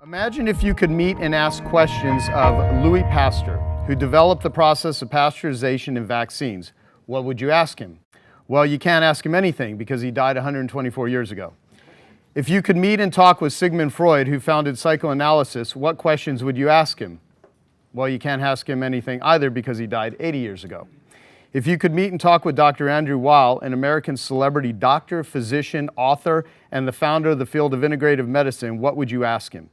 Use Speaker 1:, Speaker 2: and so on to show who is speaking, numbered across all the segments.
Speaker 1: Imagine if you could meet and ask questions of Louis Pasteur, who developed the process of pasteurization in vaccines. What would you ask him? Well, you can't ask him anything because he died 124 years ago. If you could meet and talk with Sigmund Freud, who founded psychoanalysis, what questions would you ask him? Well, you can't ask him anything either because he died 80 years ago. If you could meet and talk with Dr. Andrew Weil, an American celebrity doctor, physician, author, and the founder of the field of integrative medicine, what would you ask him?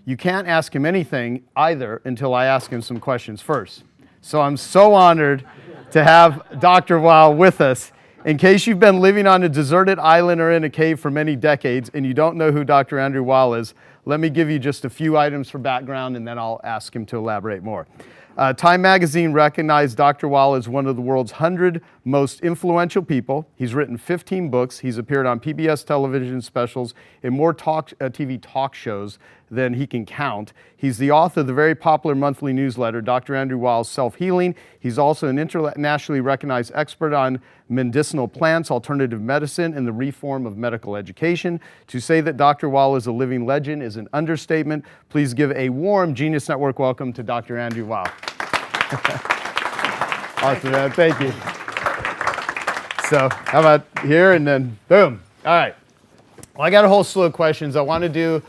Speaker 1: You can't ask him anything either until I ask him some questions first. So I'm so honored to have Dr. Weil with us. In case you've been living on a deserted island or in a cave for many decades and you don't know who Dr. Andrew Weil is, let me give you just a few items for background and then I'll ask him to elaborate more. Time magazine recognized Dr. Weil as one of the world's 100 most influential people. He's written 15 books. He's appeared on PBS television specials and more TV talk shows than he can count. He's the author of the very popular monthly newsletter, Dr. Andrew Weil's Self-Healing. He's also an internationally recognized expert on medicinal plants, alternative medicine, and the reform of medical education. To say that Dr. Weil is a living legend is an understatement. Please give a warm Genius Network welcome to Dr. Andrew Weil. Awesome, man. Thank you. So, how about here and then boom. All right. Well, I got a whole slew of questions. I want to do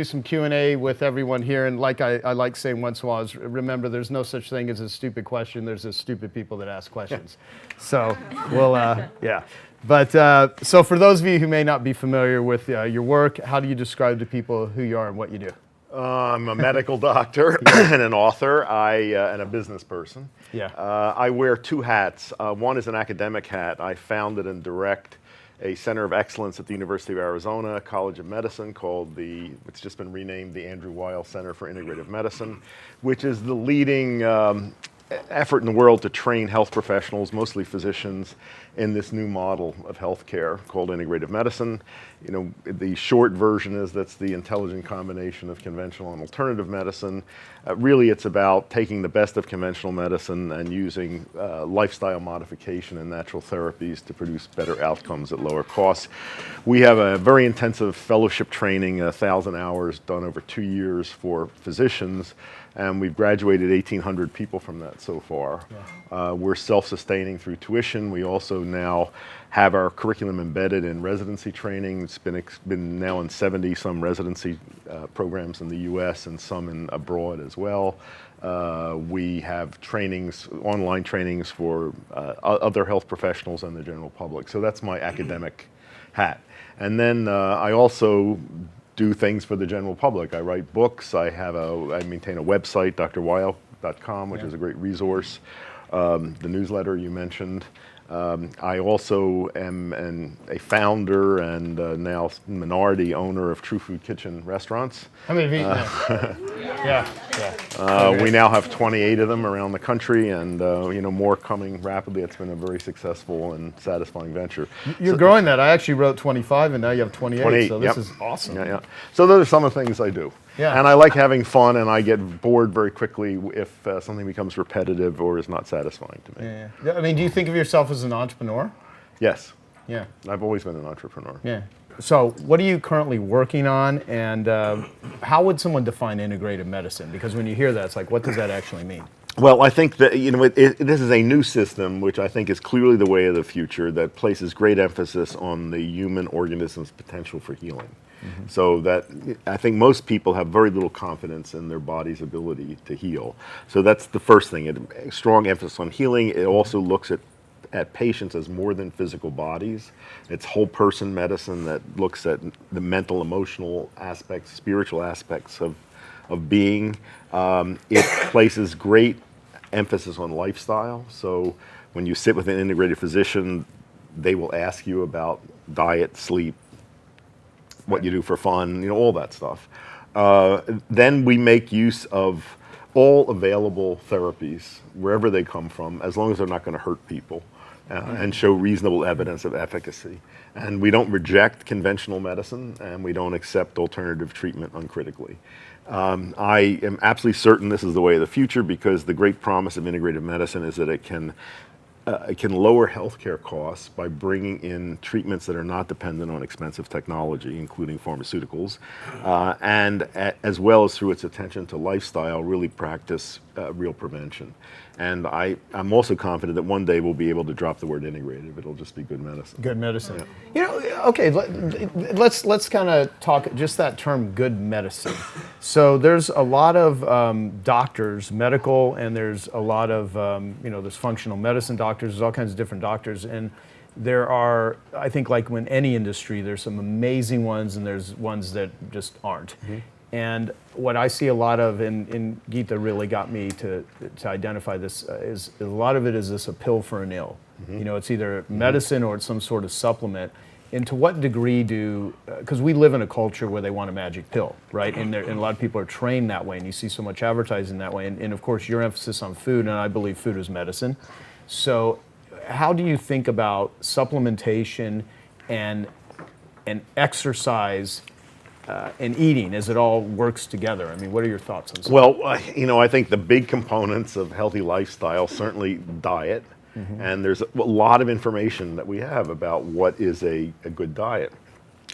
Speaker 1: some Q&A with everyone here, and like I like saying once in a while, is remember there's no such thing as a stupid question. There's just stupid people that ask questions. So we'll yeah. But so for those of you who may not be familiar with your work, how do you describe to people who you are and what you do?
Speaker 2: I'm a medical doctor and an author, and a business person.
Speaker 1: Yeah.
Speaker 2: I wear two hats. One is an academic hat. I founded and direct a center of excellence at the University of Arizona College of Medicine called it's just been renamed the Andrew Weil Center for Integrative Medicine, which is the leading effort in the world to train health professionals, mostly physicians, in this new model of healthcare called integrative medicine. You know, the short version is that's the intelligent combination of conventional and alternative medicine. Really, it's about taking the best of conventional medicine and using lifestyle modification and natural therapies to produce better outcomes at lower costs. We have a very intensive fellowship training, 1,000 hours done over 2 years for physicians, and we've graduated 1,800 people from that so far. Yeah. We're self-sustaining through tuition. We also now have our curriculum embedded in residency training. It's been now in 70-some residency programs in the US and some abroad as well. We have trainings, online trainings for other health professionals and the general public. So that's my academic hat. And then I also do things for the general public. I write books. I maintain a website, drweil.com, which is a great resource. The newsletter you mentioned. I also am a founder and now minority owner of True Food Kitchen restaurants.
Speaker 1: How many have you eaten? Yeah.
Speaker 2: We now have 28 of them around the country, and more coming rapidly. It's been a very successful and satisfying venture.
Speaker 1: You're growing that. I actually wrote 25, and now you have 28. So this is awesome.
Speaker 2: Yeah. So those are some of the things I do.
Speaker 1: Yeah.
Speaker 2: And I like having fun, and I get bored very quickly if something becomes repetitive or is not satisfying to me.
Speaker 1: Yeah. I mean, do you think of yourself as an entrepreneur?
Speaker 2: Yes.
Speaker 1: Yeah.
Speaker 2: I've always been an entrepreneur.
Speaker 1: Yeah. So what are you currently working on, and how would someone define integrative medicine? Because when you hear that, it's like, what does that actually mean?
Speaker 2: Well, I think that this is a new system, which I think is clearly the way of the future, that places great emphasis on the human organism's potential for healing. Mm-hmm. So that I think most people have very little confidence in their body's ability to heal. So that's the first thing. A strong emphasis on healing. It also looks at patients as more than physical bodies. It's whole person medicine that looks at the mental, emotional aspects, spiritual aspects of being. It places great emphasis on lifestyle. So when you sit with an integrated physician, they will ask you about diet, sleep, what you do for fun, all that stuff. Then we make use of all available therapies, wherever they come from, as long as they're not going to hurt people, and show reasonable evidence of efficacy. And we don't reject conventional medicine, and we don't accept alternative treatment uncritically. I am absolutely certain this is the way of the future, because the great promise of integrative medicine is that it can it can lower healthcare costs by bringing in treatments that are not dependent on expensive technology, including pharmaceuticals, as well as through its attention to lifestyle, really practice real prevention. And I'm also confident that one day we'll be able to drop the word integrative. It'll just be good medicine.
Speaker 1: Good medicine.
Speaker 2: Yeah.
Speaker 1: You know, okay, let's kind of talk just that term, good medicine. So there's a lot of doctors, medical, and there's a lot of, there's functional medicine doctors, there's all kinds of different doctors. And there are, I think like in any industry, there's some amazing ones and there's ones that just aren't. Mm-hmm. And what I see a lot of, and Geeta really got me to identify this, is a lot of it is this a pill for an ill. Mm-hmm. You know, it's either medicine or it's some sort of supplement. And to what degree because we live in a culture where they want a magic pill, right? And a lot of people are trained that way, and you see so much advertising that way. And of course, your emphasis on food, and I believe food is medicine. So how do you think about supplementation and exercise and eating as it all works together? I mean, what are your thoughts on that?
Speaker 2: Well, I think the big components of healthy lifestyle, certainly diet, and there's a lot of information that we have about what is a good diet.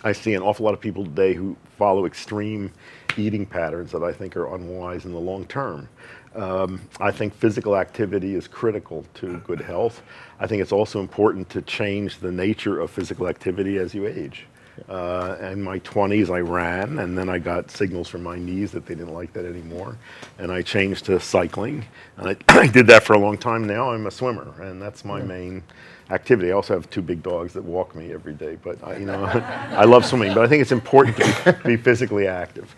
Speaker 2: I see an awful lot of people today who follow extreme eating patterns that I think are unwise in the long term. I think physical activity is critical to good health. I think it's also important to change the nature of physical activity as you age. In my 20s, I ran, and then I got signals from my knees that they didn't like that anymore, and I changed to cycling, and I did that for a long time. Now I'm a swimmer, and that's my main activity. I also have 2 big dogs that walk me every day, but I love swimming, but I think it's important to be physically active.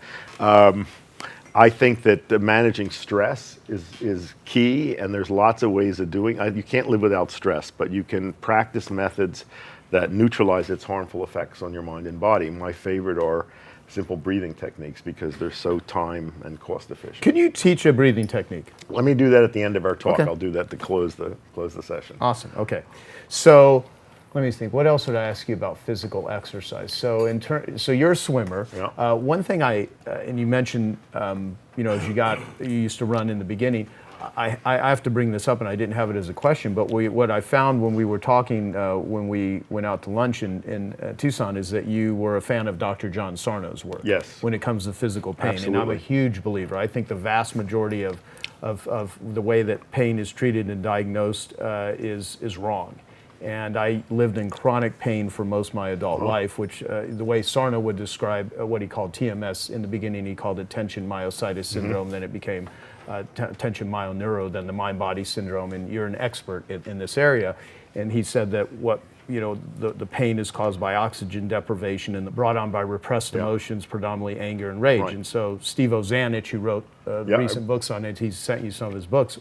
Speaker 2: I think that managing stress is key, and there's lots of ways of doing it. You can't live without stress, but you can practice methods that neutralize its harmful effects on your mind and body. My favorite are simple breathing techniques because they're so time and cost efficient.
Speaker 1: Can you teach a breathing technique?
Speaker 2: Let me do that at the end of our talk.
Speaker 1: Okay.
Speaker 2: I'll do that to close the session.
Speaker 1: Awesome. Okay. So let me think. What else would I ask you about physical exercise? So so you're a swimmer.
Speaker 2: Yeah.
Speaker 1: One thing and you mentioned, as you used to run in the beginning. I have to bring this up, and I didn't have it as a question, but what I found when we were talking, when we went out to lunch in Tucson, is that you were a fan of Dr. John Sarno's work.
Speaker 2: Yes.
Speaker 1: When it comes to physical pain.
Speaker 2: Absolutely.
Speaker 1: And I'm a huge believer. I think the vast majority of the way that pain is treated and diagnosed is wrong. And I lived in chronic pain for most of my adult life, which the way Sarno would describe what he called TMS, in the beginning he called it tension myositis syndrome, then it became tension myoneuro, then the mind-body syndrome, and you're an expert in this area. And he said that the pain is caused by oxygen deprivation and brought on by repressed emotions, predominantly anger and rage. Right. And so Steve Ozanich, who wrote recent books on it, he's sent you some of his books.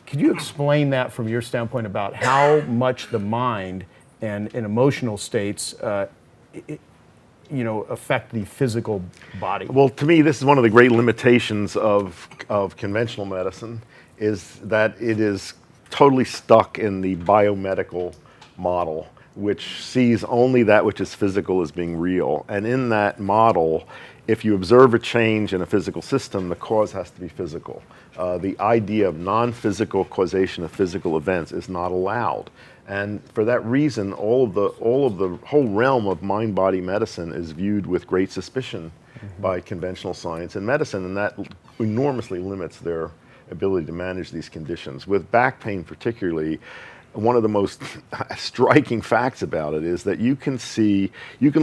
Speaker 1: Could you explain that from your standpoint about how much the mind and emotional states affect the physical body?
Speaker 2: Well, to me, this is one of the great limitations of conventional medicine, is that it is totally stuck in the biomedical model, which sees only that which is physical as being real. And in that model, if you observe a change in a physical system, the cause has to be physical. The idea of non-physical causation of physical events is not allowed. And for that reason, all of the whole realm of mind-body medicine is viewed with great suspicion by conventional science and medicine, and that enormously limits their ability to manage these conditions. With back pain particularly, one of the most striking facts about it is that you can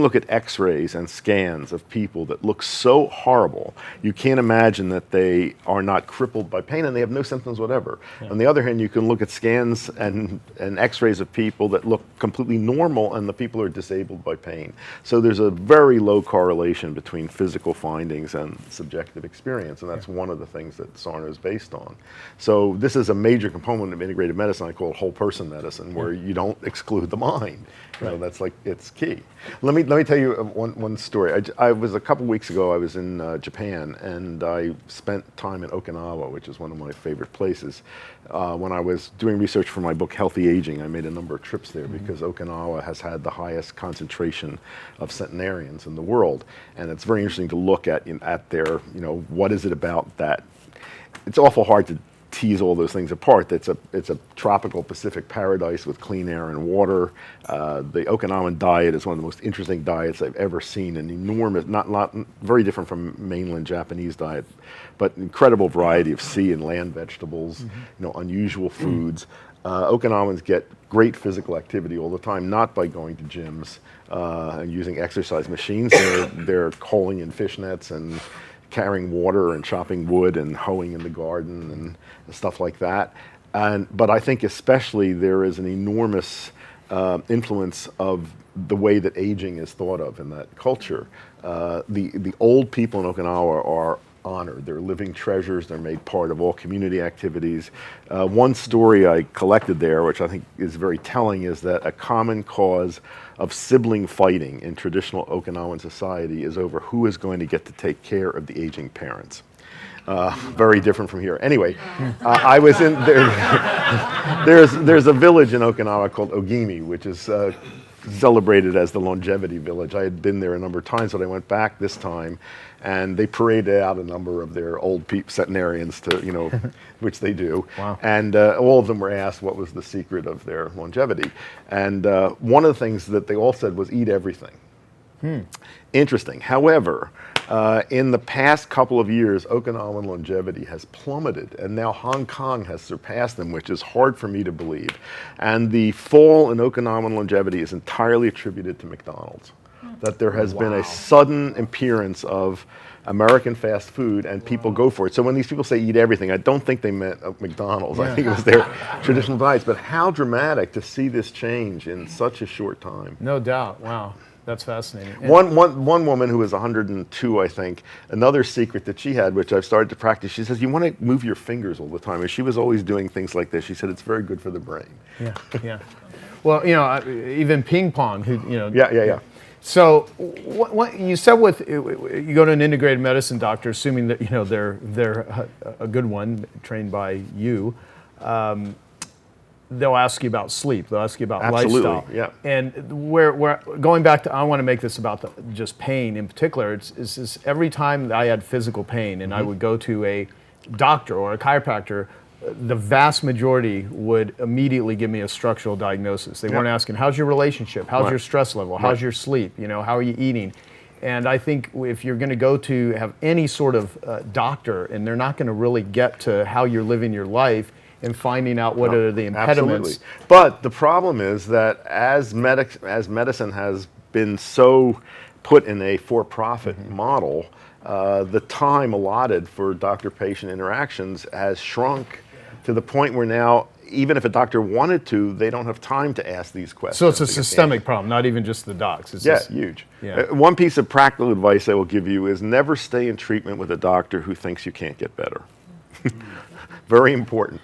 Speaker 2: look at x-rays and scans of people that look so horrible, you can't imagine that they are not crippled by pain and they have no symptoms whatever. Yeah. On the other hand, you can look at scans and x-rays of people that look completely normal and the people are disabled by pain. So there's a very low correlation between physical findings and subjective experience, and that's one of the things that Sarno is based on. So this is a major component of integrative medicine. I call it whole person medicine, where you don't exclude the mind. That's it's key. Let me tell you one story. I was a couple weeks ago. I was in Japan, and I spent time in Okinawa, which is one of my favorite places. When I was doing research for my book Healthy Aging, I made a number of trips there because Okinawa has had the highest concentration of centenarians in the world, and it's very interesting to look at their what is it about that. It's awful hard to tease all those things apart. It's a tropical Pacific paradise with clean air and water. The Okinawan diet is one of the most interesting diets I've ever seen. An enormous, not very different from mainland Japanese diet, but incredible variety of sea and land vegetables. Unusual foods. Okinawans get great physical activity all the time, not by going to gyms and using exercise machines. They're coaling in fish nets and carrying water and chopping wood and hoeing in the garden and stuff like that. But I think especially there is an enormous influence of the way that aging is thought of in that culture. The old people in Okinawa are honored. They're living treasures. They're made part of all community activities. One story I collected there, which I think is very telling, is that a common cause of sibling fighting in traditional Okinawan society is over who is going to get to take care of the aging parents. Very different from here. Anyway, I was in there. There's a village in Okinawa called Ogimi, which is celebrated as the longevity village. I had been there a number of times, but I went back this time, and they paraded out a number of their old centenarians to, which they do.
Speaker 1: Wow.
Speaker 2: And all of them were asked what was the secret of their longevity. And one of the things that they all said was eat everything. Interesting. However, in the past couple of years, Okinawan longevity has plummeted, and now Hong Kong has surpassed them, which is hard for me to believe. And the fall in Okinawan longevity is entirely attributed to McDonald's. That there has been a sudden appearance of American fast food, and people go for it. So when these people say eat everything, I don't think they meant McDonald's. I think it was their traditional diets. But how dramatic to see this change in such a short time.
Speaker 1: No doubt. Wow. That's fascinating.
Speaker 2: One woman who was 102, I think, another secret that she had, which I've started to practice, she says, you want to move your fingers all the time. And she was always doing things like this. She said, it's very good for the brain.
Speaker 1: Yeah. Well, even ping pong,
Speaker 2: Yeah.
Speaker 1: So what you said you go to an integrated medicine doctor, assuming that, they're a good one, trained by you. They'll ask you about sleep. They'll ask you about lifestyle.
Speaker 2: Yeah.
Speaker 1: And we're going back to, I want to make this about just pain in particular. It's every time I had physical pain and I would go to a doctor or a chiropractor, the vast majority would immediately give me a structural diagnosis. They weren't asking, how's your relationship? How's your stress level? How's your sleep? How are you eating? And I think if you're going to go to have any sort of doctor, and they're not going to really get to how you're living your life and finding out what are the impediments.
Speaker 2: Absolutely. But the problem is that as medicine has been so put in a for-profit model, the time allotted for doctor-patient interactions has shrunk to the point where now, even if a doctor wanted to, they don't have time to ask these questions.
Speaker 1: So it's a systemic problem, not even just the docs. It's
Speaker 2: huge.
Speaker 1: Yeah.
Speaker 2: One piece of practical advice I will give you is never stay in treatment with a doctor who thinks you can't get better. Very important.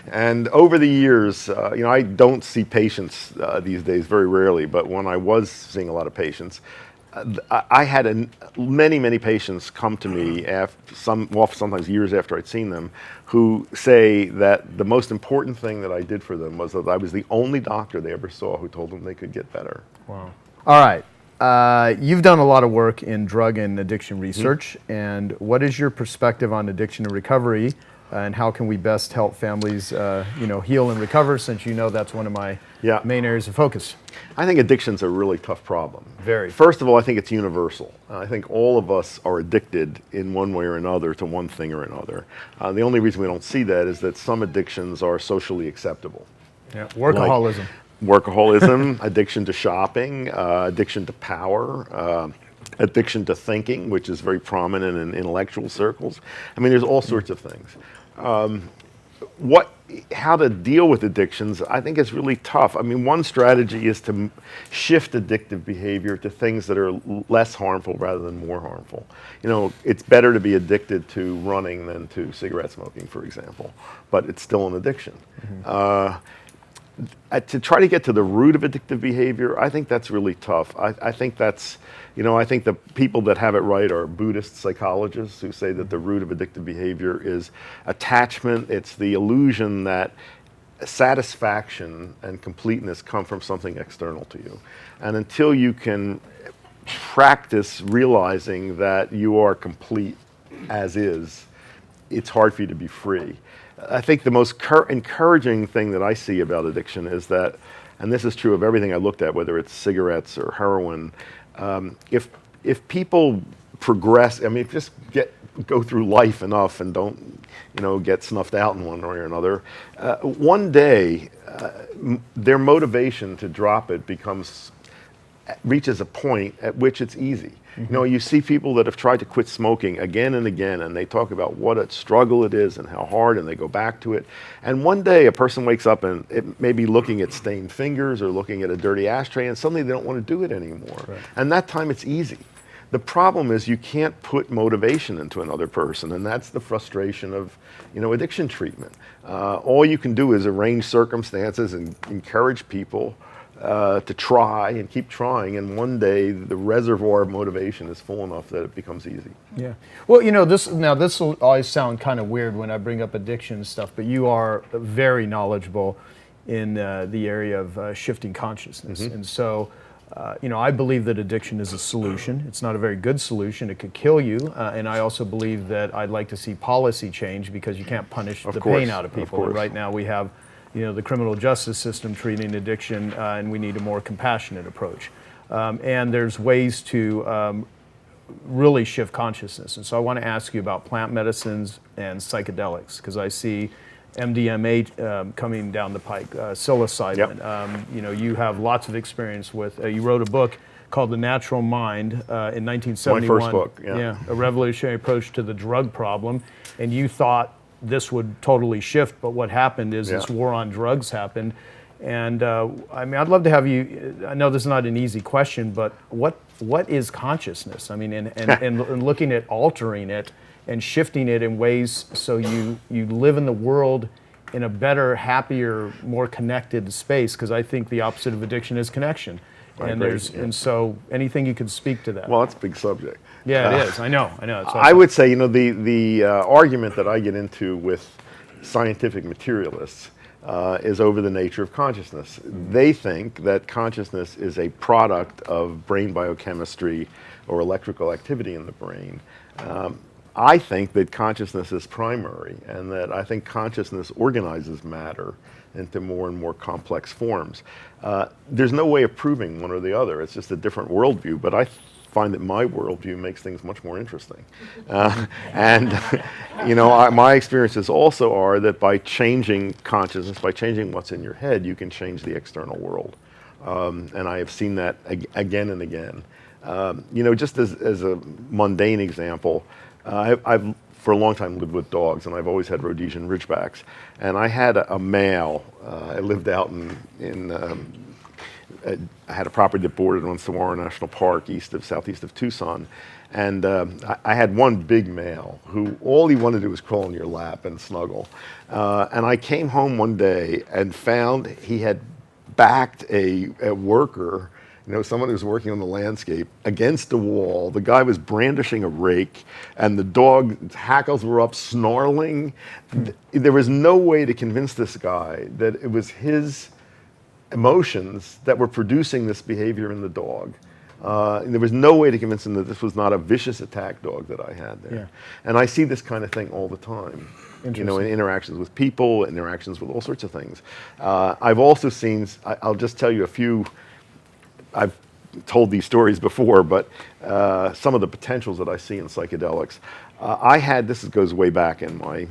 Speaker 2: And over the years, I don't see patients these days, very rarely, but when I was seeing a lot of patients, I had many patients come to me sometimes years after I'd seen them, who say that the most important thing that I did for them was that I was the only doctor they ever saw who told them they could get better.
Speaker 1: Wow. All right. You've done a lot of work in drug and addiction research, and what is your perspective on addiction and recovery, and how can we best help families, heal and recover, since that's one of my main areas of focus?
Speaker 2: I think addiction's a really tough problem.
Speaker 1: Very.
Speaker 2: First of all, I think it's universal. I think all of us are addicted in one way or another to one thing or another. The only reason we don't see that is that some addictions are socially acceptable.
Speaker 1: Yeah. Workaholism.
Speaker 2: Workaholism, addiction to shopping, addiction to power, addiction to thinking, which is very prominent in intellectual circles. I mean, there's all sorts of things. How to deal with addictions, I think is really tough. I mean, one strategy is to shift addictive behavior to things that are less harmful rather than more harmful. It's better to be addicted to running than to cigarette smoking, for example, but it's still an addiction. To try to get to the root of addictive behavior, I think that's really tough. I think that's, I think the people that have it right are Buddhist psychologists who say that the root of addictive behavior is attachment. It's the illusion that satisfaction and completeness come from something external to you. And until you can practice realizing that you are complete as is, it's hard for you to be free. I think the most encouraging thing that I see about addiction is that, and this is true of everything I looked at, whether it's cigarettes or heroin, if people progress, I mean, just go through life enough and don't, get snuffed out in one way or another, one day their motivation to drop it reaches a point at which it's easy. You see people that have tried to quit smoking again and again, and they talk about what a struggle it is and how hard, and they go back to it. And one day a person wakes up and it may be looking at stained fingers or looking at a dirty ashtray, and suddenly they don't want to do it anymore. Right. And that time it's easy. The problem is you can't put motivation into another person, and that's the frustration of, addiction treatment. All you can do is arrange circumstances and encourage people to try and keep trying, and one day the reservoir of motivation is full enough that it becomes easy.
Speaker 1: Yeah. Well, this will always sound kind of weird when I bring up addiction and stuff, but you are very knowledgeable in the area of shifting consciousness, and so. I believe that addiction is a solution. It's not a very good solution. It could kill you. And I also believe that I'd like to see policy change, because you can't punish the pain out of people. And right now we have, the criminal justice system treating addiction, and we need a more compassionate approach. And there's ways to really shift consciousness. And so I want to ask you about plant medicines and psychedelics, because I see MDMA coming down the pike, psilocybin. Yep. You have lots of experience with, you wrote a book called The Natural Mind in 1971.
Speaker 2: My first book,
Speaker 1: yeah. A revolutionary approach to the drug problem. And you thought this would totally shift, but what happened is this war on drugs happened. And I'd love to have you, I know this is not an easy question, but what is consciousness? And looking at altering it, and shifting it in ways so you live in the world in a better, happier, more connected space, because I think the opposite of addiction is connection. And so anything you could speak to that.
Speaker 2: Well, that's a big subject.
Speaker 1: Yeah, it is. I know.
Speaker 2: I would say, the argument that I get into with scientific materialists is over the nature of consciousness. They think that consciousness is a product of brain biochemistry or electrical activity in the brain. I think that consciousness is primary, and that I think consciousness organizes matter into more and more complex forms. There's no way of proving one or the other. It's just a different worldview, but I find that my worldview makes things much more interesting. My experiences also are that by changing consciousness, by changing what's in your head, you can change the external world. And I have seen that again and again. Just as a mundane example, I've for a long time lived with dogs, and I've always had Rhodesian Ridgebacks. And I had a male. I lived out I had a property that bordered on Saguaro National Park, southeast of Tucson. And I had one big male who all he wanted to do was crawl in your lap and snuggle. And I came home one day and found he had backed a worker, someone who was working on the landscape, against a wall. The guy was brandishing a rake, and the dog's hackles were up, snarling. There was no way to convince this guy that it was his emotions that were producing this behavior in the dog. There was no way to convince him that this was not a vicious attack dog that I had there. Yeah. And I see this kind of thing all the time. In interactions with people, interactions with all sorts of things. I've also seen, I'll just tell you a few. I've told these stories before, but some of the potentials that I see in psychedelics. This goes way back in my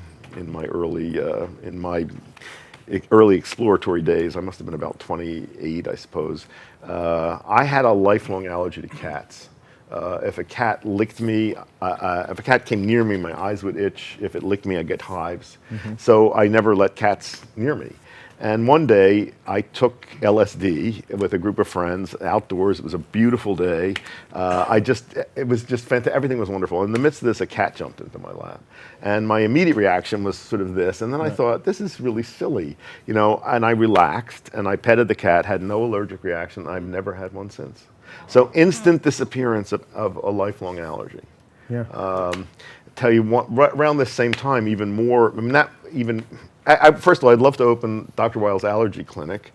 Speaker 2: early exploratory days. I must have been about 28, I suppose. I had a lifelong allergy to cats. If a cat licked me, if a cat came near me, my eyes would itch. If it licked me, I'd get hives. Mm-hmm. So I never let cats near me. And one day I took LSD with a group of friends outdoors. It was a beautiful day. It was just fantastic. Everything was wonderful. In the midst of this, a cat jumped into my lap. And my immediate reaction was sort of this. And then I thought, this is really silly, and I relaxed and I petted the cat, had no allergic reaction. I've never had one since. So instant disappearance of a lifelong allergy. Yeah. Tell you what, right around this same time, even more, first of all, I'd love to open Dr. Weil's allergy clinic.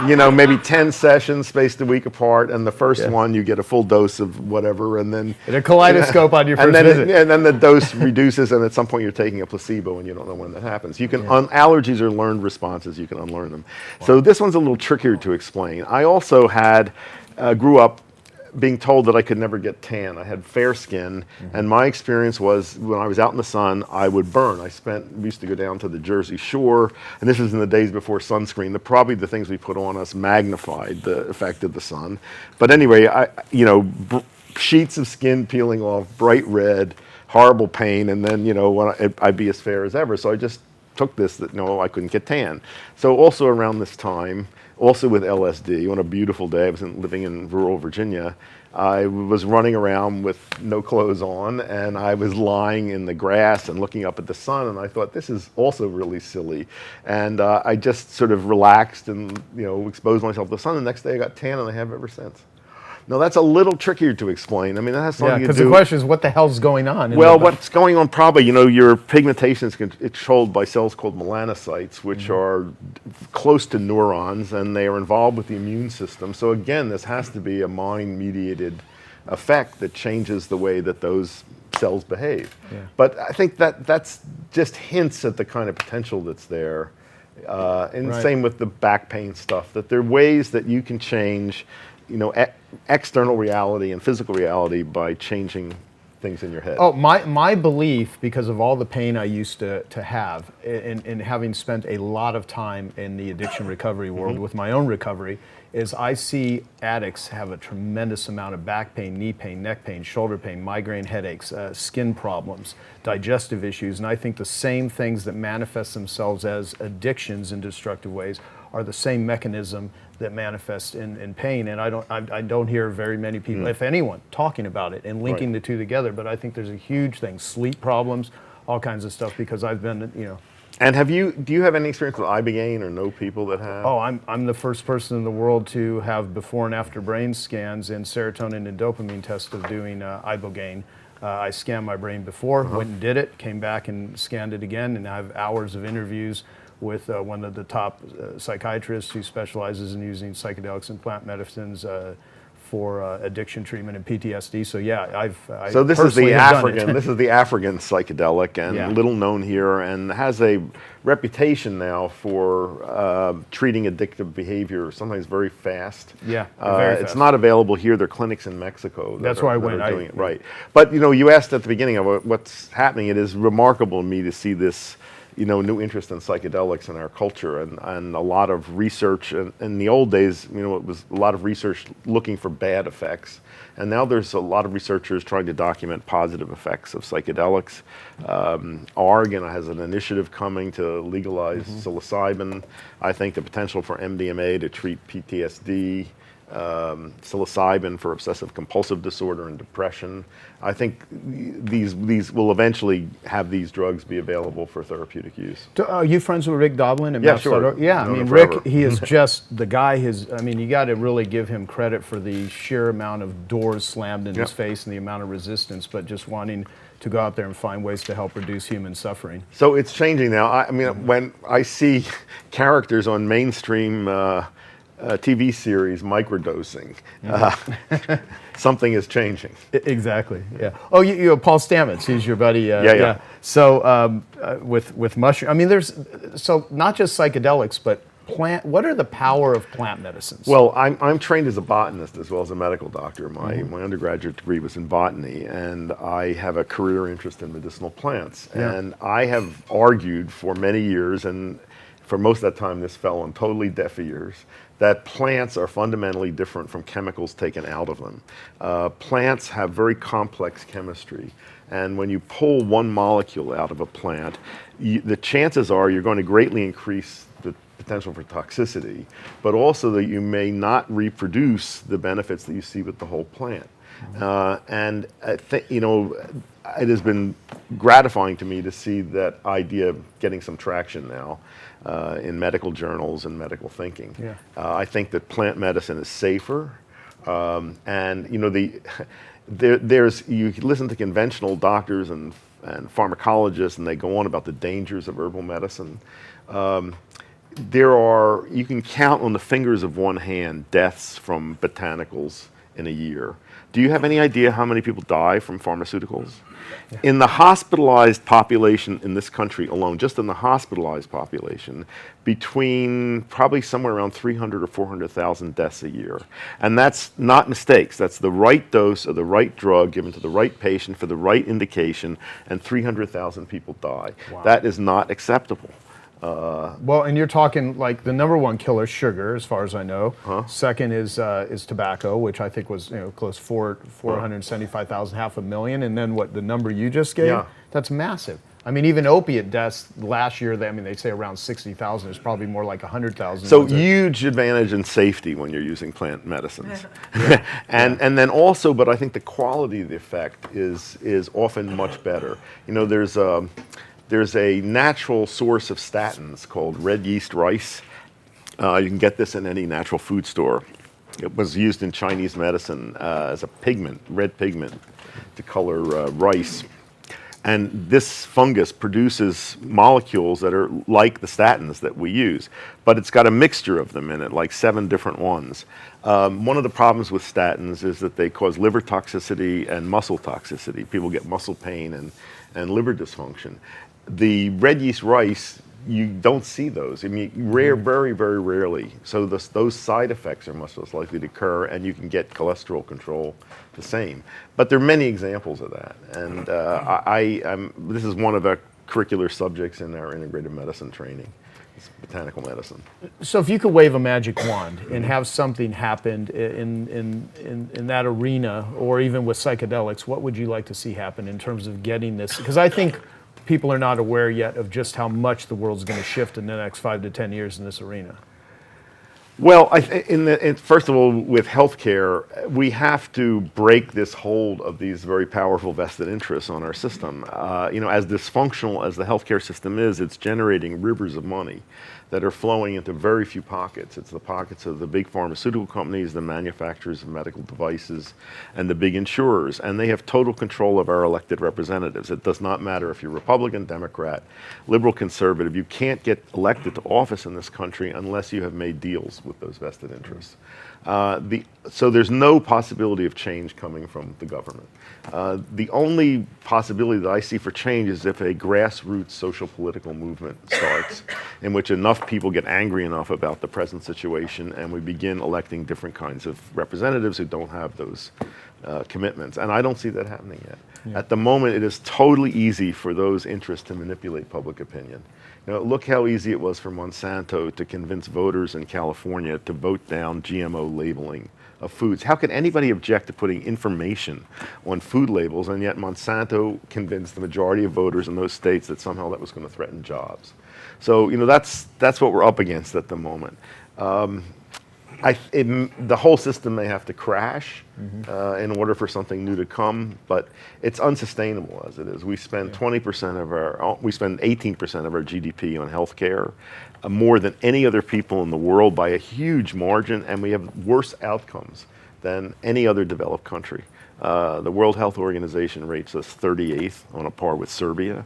Speaker 2: maybe 10 sessions spaced a week apart, and the first one you get a full dose of whatever, and then
Speaker 1: in a kaleidoscope on your first visit.
Speaker 2: And then the dose reduces, and at some point you're taking a placebo, and you don't know when that happens. You can allergies are learned responses. You can unlearn them. Wow. So this one's a little trickier to explain. I also grew up being told that I could never get tan. I had fair skin, and my experience was when I was out in the sun, I would burn. We used to go down to the Jersey Shore, and this is in the days before sunscreen. Probably the things we put on us magnified the effect of the sun. But anyway, sheets of skin peeling off, bright red, horrible pain, and then I'd be as fair as ever. So I just took this that no, I couldn't get tan. So also around this time, also with LSD, on a beautiful day, I was living in rural Virginia, I was running around with no clothes on, and I was lying in the grass and looking up at the sun, and I thought, this is also really silly. And I just sort of relaxed and exposed myself to the sun. The next day I got tan, and I have ever since. No, that's a little trickier to explain. I mean, that has something to do...
Speaker 1: because the question is, what the hell's going on?
Speaker 2: Well, what's going on probably, your pigmentation is controlled by cells called melanocytes, which are close to neurons, and they are involved with the immune system. So again, this has to be a mind-mediated effect that changes the way that those cells behave. Yeah. But I think that's just hints at the kind of potential that's there. And same with the back pain stuff, that there are ways that you can change external reality and physical reality by changing things in your head.
Speaker 1: Oh, my belief, because of all the pain I used to have, in having spent a lot of time in the addiction recovery world with my own recovery, is I see addicts have a tremendous amount of back pain, knee pain, neck pain, shoulder pain, migraine headaches, skin problems, digestive issues, and I think the same things that manifest themselves as addictions in destructive ways are the same mechanism that manifest in pain, and I don't hear very many people, if anyone, talking about it and linking the two together. But I think there's a huge thing: sleep problems, all kinds of stuff. Because I've been,
Speaker 2: And do you have any experience with ibogaine, or know people that have?
Speaker 1: Oh, I'm the first person in the world to have before and after brain scans and serotonin and dopamine tests of doing ibogaine. I scanned my brain before, went and did it, came back and scanned it again, and I have hours of interviews with one of the top psychiatrists who specializes in using psychedelics and plant medicines for addiction treatment and PTSD. So yeah,
Speaker 2: So this is the African. This is the African psychedelic, and little known here, and has a reputation now for treating addictive behavior. Sometimes very fast.
Speaker 1: Yeah, very fast.
Speaker 2: It's not available here. There are clinics in Mexico.
Speaker 1: That's where I went.
Speaker 2: Doing it right. But you asked at the beginning of what's happening. It is remarkable to me to see this. New interest in psychedelics in our culture, and a lot of research. In the old days, it was a lot of research looking for bad effects, and now there's a lot of researchers trying to document positive effects of psychedelics. Oregon has an initiative coming to legalize psilocybin. I think the potential for MDMA to treat PTSD, psilocybin for obsessive compulsive disorder and depression. I think these will eventually have these drugs be available for therapeutic use.
Speaker 1: Are you friends with Rick Doblin?
Speaker 2: Yeah, sure.
Speaker 1: Yeah, I mean, Rick, he is just the guy. You got to really give him credit for the sheer amount of doors slammed in his face and the amount of resistance, but just wanting to go out there and find ways to help reduce human suffering.
Speaker 2: So it's changing now. When I see characters on mainstream TV series microdosing, something is changing.
Speaker 1: Exactly. Yeah. Oh, Paul Stamets. He's your buddy.
Speaker 2: Yeah.
Speaker 1: So with mushroom, there's not just psychedelics, but plant. What are the power of plant medicines?
Speaker 2: Well, I'm trained as a botanist as well as a medical doctor. My undergraduate degree was in botany, and I have a career interest in medicinal plants. Yeah. And I have argued for many years, and for most of that time, this fell on totally deaf ears, that plants are fundamentally different from chemicals taken out of them. Plants have very complex chemistry, and when you pull one molecule out of a plant, the chances are you're going to greatly increase the potential for toxicity, but also that you may not reproduce the benefits that you see with the whole plant. And I think, it has been gratifying to me to see that idea getting some traction now in medical journals and medical thinking. Yeah. I think that plant medicine is safer, and you listen to conventional doctors and pharmacologists, and they go on about the dangers of herbal medicine. you can count on the fingers of one hand deaths from botanicals in a year. Do you have any idea how many people die from pharmaceuticals? Yeah. In the hospitalized population in this country alone, just in the hospitalized population, between probably somewhere around 300 or 400,000 deaths a year. And that's not mistakes. That's the right dose of the right drug given to the right patient for the right indication, and 300,000 people die. Wow. That is not acceptable.
Speaker 1: Well, and you're talking like the number one killer, sugar, as far as I know. Second is tobacco, which I think was close to 475,000, 500,000, and then what the number you just gave?
Speaker 2: Yeah.
Speaker 1: That's massive. I mean, even opiate deaths last year, they say around 60,000. It's probably more like 100,000.
Speaker 2: So huge advantage in safety when you're using plant medicines. And then also, but I think the quality of the effect is often much better. There's a natural source of statins called red yeast rice. You can get this in any natural food store. It was used in Chinese medicine as a pigment, red pigment, to color rice. And this fungus produces molecules that are like the statins that we use, but it's got a mixture of them in it, like 7 different ones. One of the problems with statins is that they cause liver toxicity and muscle toxicity. People get muscle pain and liver dysfunction. The red yeast rice, you don't see those. I mean, very, very rarely. So those side effects are much less likely to occur, and you can get cholesterol control the same. But there are many examples of that. And this is one of our curricular subjects in our integrative medicine training. It's botanical medicine.
Speaker 1: So if you could wave a magic wand and have something happen in that arena, or even with psychedelics, what would you like to see happen in terms of getting this? Because I think people are not aware yet of just how much the world's going to shift in the next 5 to 10 years in this arena.
Speaker 2: Well, first of all, with healthcare, we have to break this hold of these very powerful vested interests on our system. As dysfunctional as the healthcare system is, it's generating rivers of money that are flowing into very few pockets. It's the pockets of the big pharmaceutical companies, the manufacturers of medical devices, and the big insurers. And they have total control of our elected representatives. It does not matter if you're Republican, Democrat, liberal, conservative. You can't get elected to office in this country unless you have made deals with those vested interests. So there's no possibility of change coming from the government. The only possibility that I see for change is if a grassroots social political movement starts in which enough people get angry enough about the present situation and we begin electing different kinds of representatives who don't have those commitments. And I don't see that happening yet. Yeah. At the moment, it is totally easy for those interests to manipulate public opinion. Look how easy it was for Monsanto to convince voters in California to vote down GMO labeling of foods. How could anybody object to putting information on food labels, and yet Monsanto convinced the majority of voters in those states that somehow that was going to threaten jobs? So, that's what we're up against at the moment. The whole system may have to crash in order for something new to come, but it's unsustainable as it is. We spend 18% of our GDP on healthcare, more than any other people in the world by a huge margin, and we have worse outcomes than any other developed country. The World Health Organization rates us 38th, on a par with Serbia.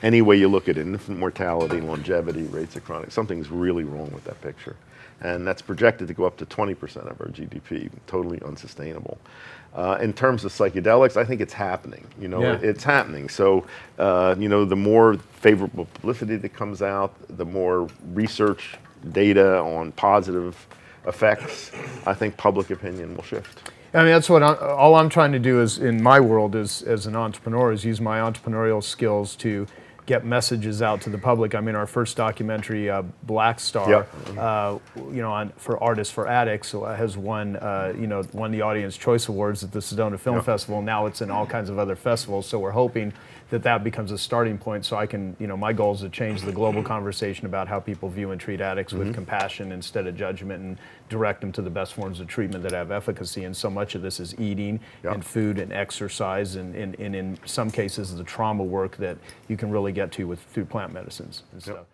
Speaker 2: Any way you look at it, infant mortality, longevity, rates of chronic, something's really wrong with that picture. And that's projected to go up to 20% of our GDP, totally unsustainable. In terms of psychedelics, I think it's happening. It's happening. So, the more favorable publicity that comes out, the more research data on positive effects, I think public opinion will shift.
Speaker 1: I mean, that's what all I'm trying to do is, in my world, as an entrepreneur, is use my entrepreneurial skills to get messages out to the public. I mean, our first documentary, Black Star, for Artists for Addicts, has won the Audience Choice Awards at the Sedona Film Festival. Now it's in all kinds of other festivals. So we're hoping that becomes a starting point, so I can, my goal is to change the global conversation about how people view and treat addicts with compassion instead of judgment, and direct them to the best forms of treatment that have efficacy. And so much of this is eating and food and exercise, and in some cases the trauma work that you can really get to through plant medicines and stuff.